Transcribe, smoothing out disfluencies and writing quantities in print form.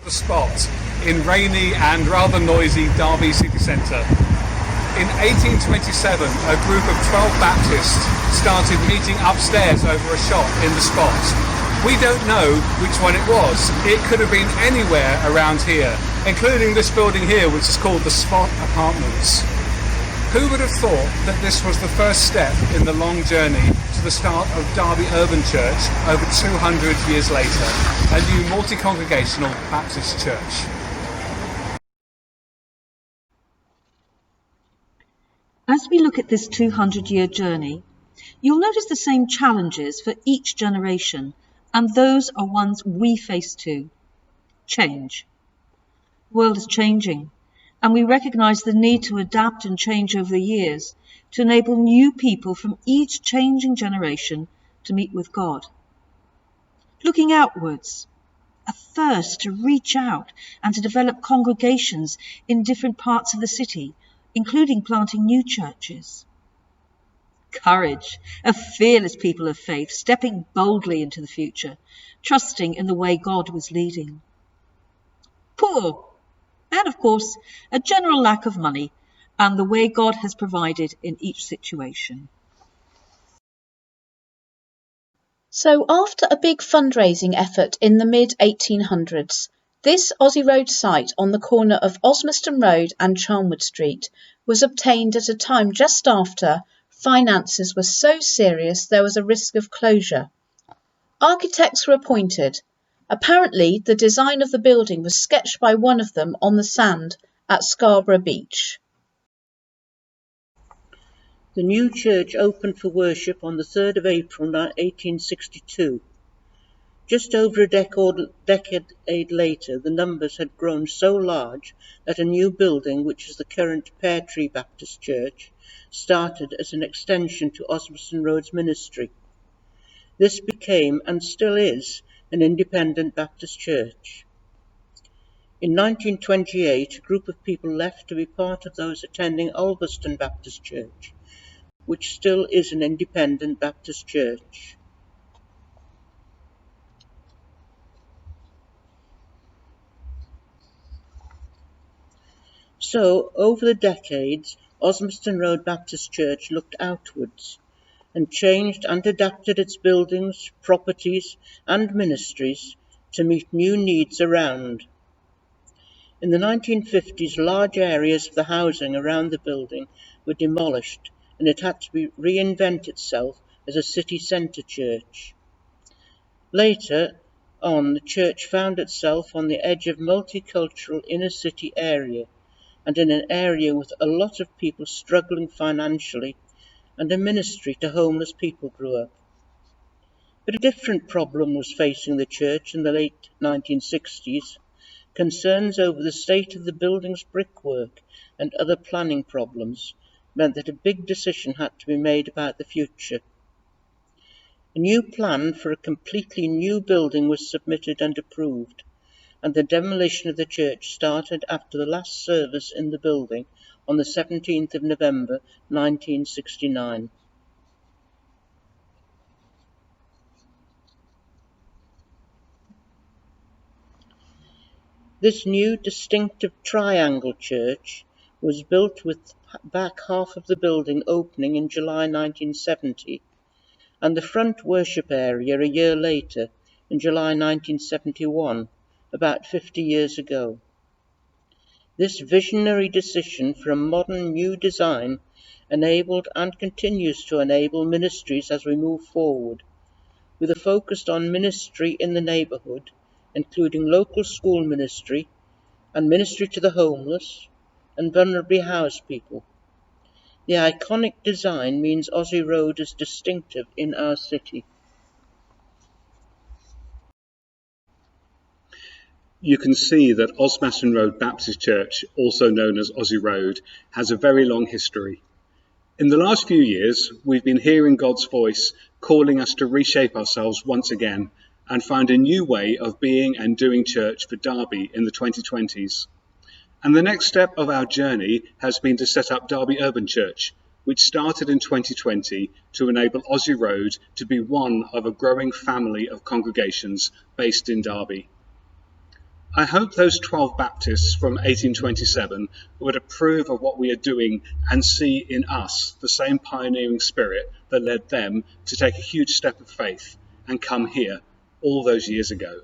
the spot in rainy and rather noisy Derby city centre. In 1827, a group of 12 Baptists started meeting upstairs over a shop in the spot. We don't know which one it was. It could have been anywhere around here, including this building here, which is called the Spot Apartments. Who would have thought that this was the first step in the long journey to the start of Derby Urban Church over 200 years later, a new multi-congregational Baptist church? As we look at this 200-year journey, you'll notice the same challenges for each generation, and those are ones we face too. Change. The world is changing, and we recognise the need to adapt and change over the years to enable new people from each changing generation to meet with God. Looking outwards, a thirst to reach out and to develop congregations in different parts of the city, including planting new churches. Courage, a fearless people of faith, stepping boldly into the future, trusting in the way God was leading. Poor, and of course, a general lack of money and the way God has provided in each situation. So after a big fundraising effort in the mid-1800s, this Ozzy Road site on the corner of Osmaston Road and Charnwood Street was obtained at a time just after finances were so serious there was a risk of closure. Architects were appointed. Apparently, the design of the building was sketched by one of them on the sand at Scarborough Beach. The new church opened for worship on the 3rd of April 1862. Just over a decade later, the numbers had grown so large that a new building, which is the current Pear Tree Baptist Church, started as an extension to Osmaston Road's ministry. This became, and still is, an independent Baptist church. In 1928, a group of people left to be part of those attending Ulverston Baptist Church, which still is an independent Baptist church. So, over the decades, Osmaston Road Baptist Church looked outwards and changed and adapted its buildings, properties and ministries to meet new needs around. In the 1950s, large areas of the housing around the building were demolished and it had to reinvent itself as a city centre church. Later on, the church found itself on the edge of a multicultural inner city area and in an area with a lot of people struggling financially, and a ministry to homeless people grew up. But a different problem was facing the church in the late 1960s. Concerns over the state of the building's brickwork and other planning problems meant that a big decision had to be made about the future. A new plan for a completely new building was submitted and approved, and the demolition of the church started after the last service in the building on the 17th of November 1969. This new distinctive triangle church was built with back half of the building opening in July 1970 and the front worship area a year later in July 1971, about 50 years ago. This visionary decision for a modern new design enabled and continues to enable ministries as we move forward, with a focus on ministry in the neighbourhood, including local school ministry and ministry to the homeless and vulnerably housed people. The iconic design means Ozzy Road is distinctive in our city. You can see that Osmaston Road Baptist Church, also known as Ozzy Road, has a very long history. In the last few years, we've been hearing God's voice calling us to reshape ourselves once again and find a new way of being and doing church for Derby in the 2020s. And the next step of our journey has been to set up Derby Urban Church, which started in 2020 to enable Ozzy Road to be one of a growing family of congregations based in Derby. I hope those 12 Baptists from 1827 would approve of what we are doing and see in us the same pioneering spirit that led them to take a huge step of faith and come here all those years ago.